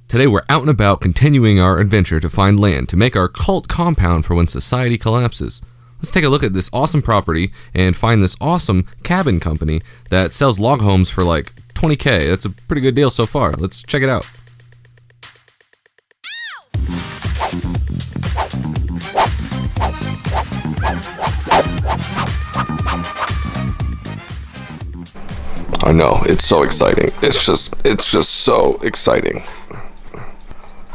Today we're out and about continuing our adventure to find land to make our cult compound for when society collapses. Let's take a look at this awesome property and find this awesome cabin company that sells log homes for like $20K. That's a pretty good deal so far. Let's check it out. I know, it's so exciting. It's just so exciting.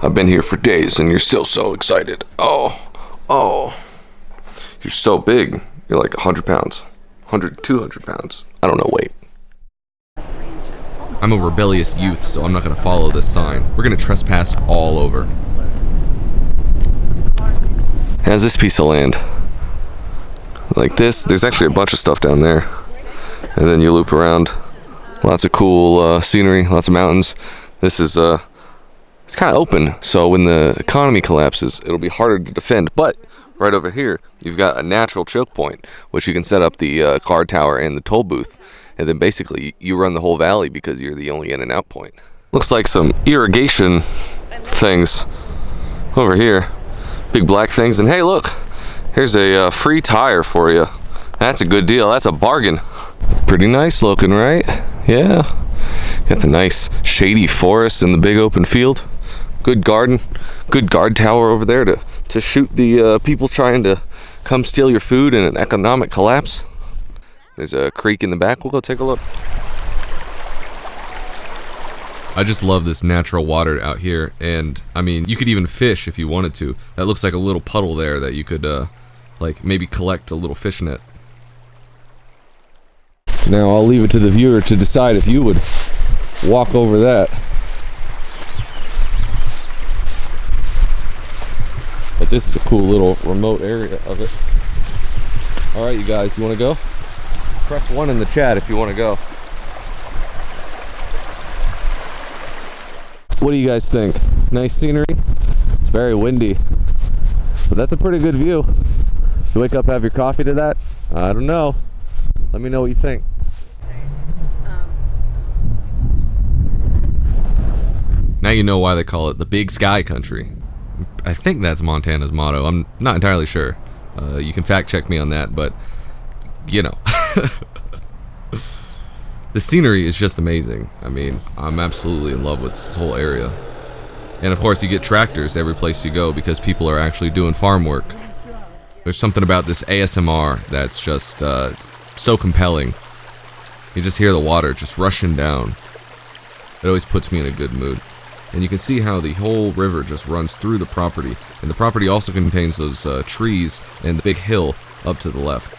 I've been here for days and you're still so excited. Oh. You're so big. You're like 100 pounds. 200 pounds. I don't know, wait. I'm a rebellious youth, so I'm not going to follow this sign. We're going to trespass all over. How's this piece of land? Like this, there's actually a bunch of stuff down there. And then you loop around. Lots of cool scenery, lots of mountains. This is, it's kind of open, so when the economy collapses, it'll be harder to defend. But right over here, you've got a natural choke point, which you can set up the guard tower and the toll booth. And then basically, you run the whole valley because you're the only in and out point. Looks like some irrigation things over here. Big black things. And hey, look, here's a free tire for you. That's a good deal. That's a bargain. Pretty nice looking, right? Yeah. Got the nice shady forest in the big open field. Good garden. Good guard tower over there to shoot the people trying to come steal your food in an economic collapse. There's a creek in the back. We'll go take a look. I just love this natural water out here, and I mean, you could even fish if you wanted to. That looks like a little puddle there that you could like maybe collect a little fish net. Now I'll leave it to the viewer to decide if you would walk over that. But this is a cool little remote area of it. Alright, you guys, you want to go? Press 1 in the chat if you want to go. What do you guys think? Nice scenery? It's very windy. But that's a pretty good view. You wake up, have your coffee to that? I don't know. Let me know what you think. Now you know why they call it the Big Sky Country. I think that's Montana's motto. I'm not entirely sure. You can fact check me on that, but you know. The scenery is just amazing. I mean, I'm absolutely in love with this whole area. And of course you get tractors every place you go because people are actually doing farm work. There's something about this ASMR that's just so compelling. You just hear the water just rushing down. It always puts me in a good mood. And you can see how the whole river just runs through the property. And the property also contains those trees and the big hill up to the left.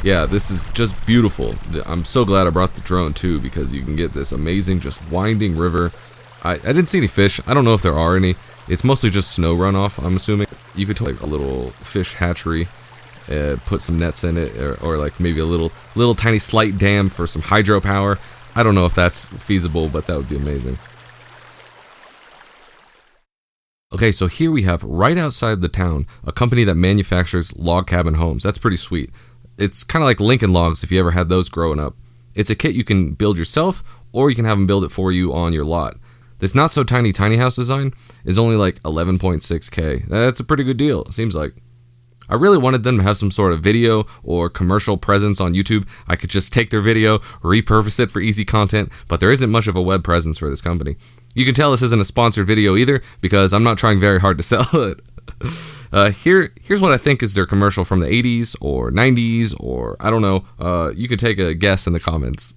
Yeah, this is just beautiful. I'm so glad I brought the drone too because you can get this amazing just winding river. I didn't see any fish. I don't know if there are any. It's mostly just snow runoff, I'm assuming. You could take a little fish hatchery, put some nets in it, or like maybe a little tiny slight dam for some hydropower. I don't know if that's feasible, but that would be amazing. Okay, so here we have right outside the town a company that manufactures log cabin homes. That's pretty sweet. It's kind of like Lincoln Logs if you ever had those growing up. It's a kit you can build yourself, or you can have them build it for you on your lot. This not so tiny house design is only like 11.6K. That's a pretty good deal, it seems like. I really wanted them to have some sort of video or commercial presence on YouTube. I could just take their video, repurpose it for easy content, but there isn't much of a web presence for this company. You can tell this isn't a sponsored video either because I'm not trying very hard to sell it. Here's what I think is their commercial from the 80s or 90s or I don't know. You can take a guess in the comments.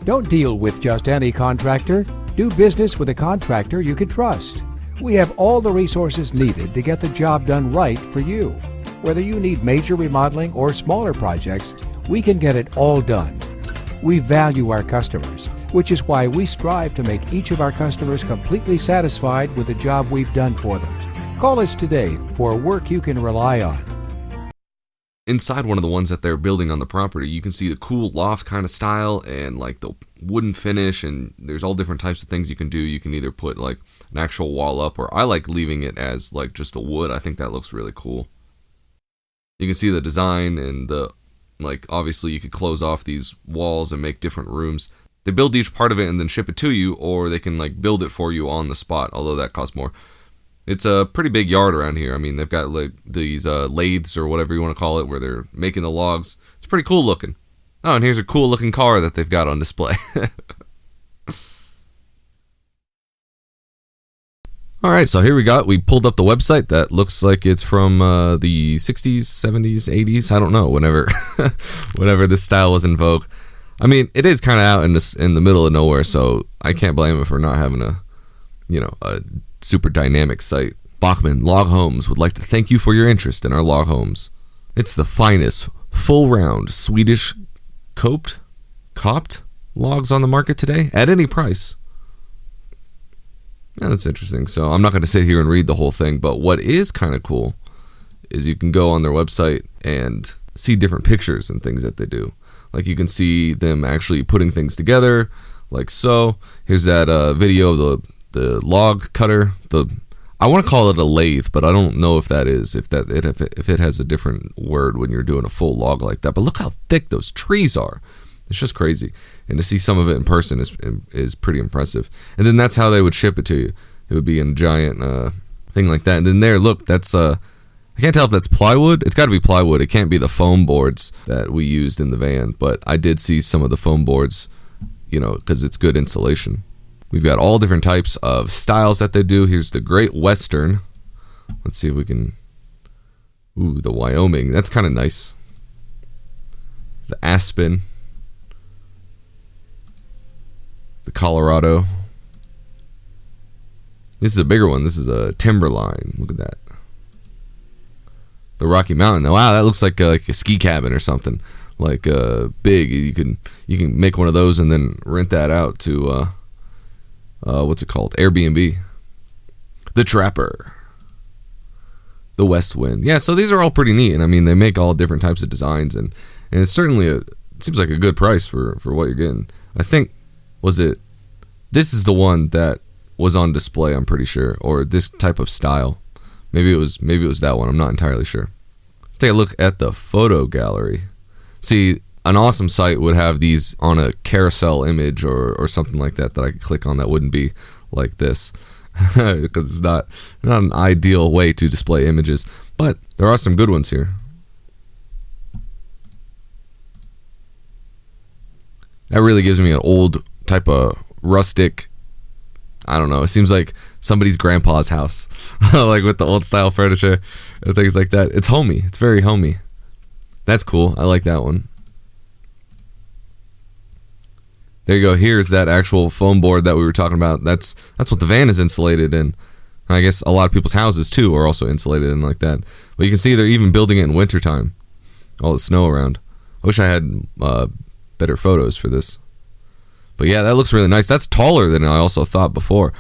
Don't deal with just any contractor. Do business with a contractor you can trust. We have all the resources needed to get the job done right for you. Whether you need major remodeling or smaller projects, we can get it all done. We value our customers, which is why we strive to make each of our customers completely satisfied with the job we've done for them. Call us today for work you can rely on. Inside one of the ones that they're building on the property, you can see the cool loft kind of style and like the wooden finish, and there's all different types of things you can do. You can either put like an actual wall up, or I like leaving it as like just a wood. I think that looks really cool. You can see the design and the Like, obviously, you could close off these walls and make different rooms. They build each part of it and then ship it to you, or they can like build it for you on the spot, although that costs more. It's a pretty big yard around here. I mean, they've got like these lathes or whatever you want to call it, where they're making the logs. It's pretty cool looking. Oh, and here's a cool looking car that they've got on display. Alright, so here we pulled up the website that looks like it's from the 60s, 70s, 80s, I don't know, whenever this style was in vogue. I mean, it is kind of out in the middle of nowhere, so I can't blame them for not having a super dynamic site. Bachmann Log Homes would like to thank you for your interest in our log homes. It's the finest, full-round Swedish copped logs on the market today at any price. Yeah, that's interesting. So I'm not going to sit here and read the whole thing, but what is kind of cool is you can go on their website and see different pictures and things that they do. Like you can see them actually putting things together, like so. Here's that video of the log cutter. I want to call it a lathe, but I don't know if that is if it has a different word when you're doing a full log like that. But look how thick those trees are. It's just crazy, and to see some of it in person is pretty impressive. And then that's how they would ship it to you. It would be in a giant thing like that. And then there, look, that's I can't tell if that's plywood. It's got to be plywood. It can't be the foam boards that we used in the van. But I did see some of the foam boards, because it's good insulation. We've got all different types of styles that they do. Here's the Great Western. Let's see if we can. Ooh, the Wyoming. That's kind of nice. The Aspen. The Colorado. This is a bigger one. This is a Timberline. Look at that. The Rocky Mountain. Oh, wow, that looks like a ski cabin or something. Like big. You can make one of those and then rent that out to what's it called? Airbnb. The Trapper. The West Wind. Yeah, so these are all pretty neat, and I mean they make all different types of designs, and it's certainly it seems like a good price for what you're getting. I think this is the one that was on display, I'm pretty sure, or this type of style. Maybe it was that one. I'm not entirely sure. Let's take a look at the photo gallery. See, an awesome site would have these on a carousel image or something like that I could click on that wouldn't be like this. Because it's not an ideal way to display images. But there are some good ones here. That really gives me an old type of rustic, I don't know, it seems like somebody's grandpa's house. Like with the old style furniture and things like that. It's homey. It's very homey. That's cool. I like that one. There you go. Here's that actual foam board that we were talking about. That's what the van is insulated in. I guess a lot of people's houses too are also insulated in like that. But you can see they're even building it in wintertime. All the snow around. I wish I had better photos for this. But yeah, that looks really nice. That's taller than I also thought before.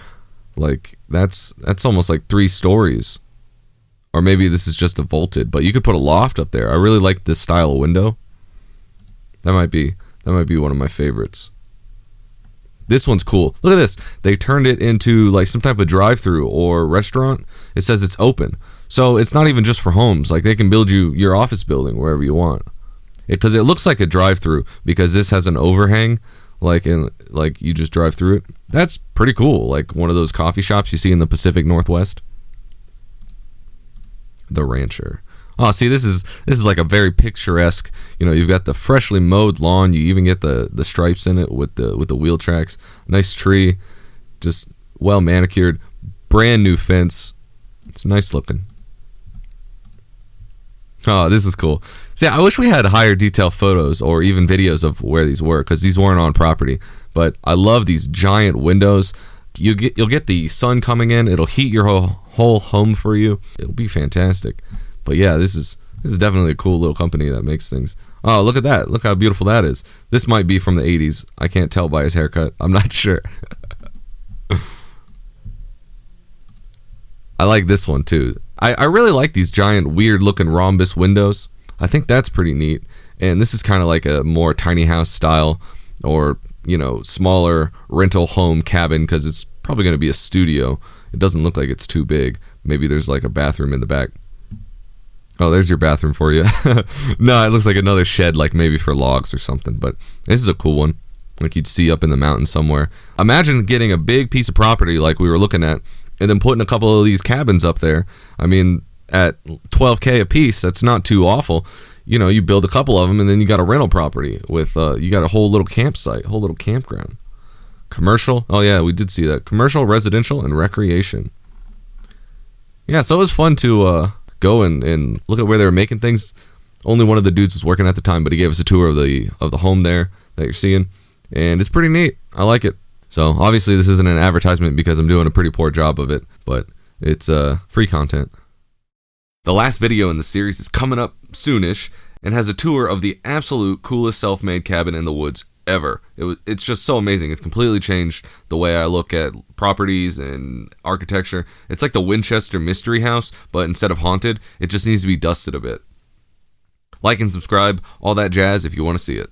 Like that's almost like 3 stories. Or maybe this is just a vaulted, but you could put a loft up there. I really like this style of window. That might be one of my favorites. This one's cool. Look at this. They turned it into like some type of drive-through or restaurant. It says it's open. So it's not even just for homes. Like they can build you your office building wherever you want. Because it looks like a drive-through because this has an overhang. Like you just drive through it. That's pretty cool. Like one of those coffee shops you see in the Pacific Northwest. The Rancher. Oh, see, this is like a very picturesque. You've got the freshly mowed lawn. You even get the stripes in it with the wheel tracks. Nice tree, just well manicured. Brand new fence. It's nice looking. Oh, this is cool. See, I wish we had higher detail photos or even videos of where these were, because these weren't on property. But I love these giant windows. You'll get the sun coming in. It'll heat your whole home for you. It'll be fantastic. But yeah, this is definitely a cool little company that makes things. Oh, look at that. Look how beautiful that is. This might be from the 80s. I can't tell by his haircut. I'm not sure. I like this one too. I really like these giant weird looking rhombus windows. I think that's pretty neat. And this is kind of like a more tiny house style or, smaller rental home cabin because it's probably going to be a studio. It doesn't look like it's too big. Maybe there's like a bathroom in the back. Oh, there's your bathroom for you. No, it looks like another shed, like maybe for logs or something. But this is a cool one. Like you'd see up in the mountains somewhere. Imagine getting a big piece of property like we were looking at, and then putting a couple of these cabins up there. I mean, at $12K a piece, that's not too awful. You know, you build a couple of them, and then you got a rental property with you got a whole little campsite, whole little campground. Commercial. Oh yeah, we did see that. Commercial, residential, and recreation. Yeah, so it was fun to go and look at where they were making things. Only one of the dudes was working at the time, but he gave us a tour of the home there that you're seeing, and it's pretty neat. I like it. So obviously this isn't an advertisement because I'm doing a pretty poor job of it, but it's free content. The last video in the series is coming up soonish and has a tour of the absolute coolest self-made cabin in the woods ever. It's just so amazing. It's completely changed the way I look at properties and architecture. It's like the Winchester Mystery House, but instead of haunted, it just needs to be dusted a bit. Like and subscribe, all that jazz if you want to see it.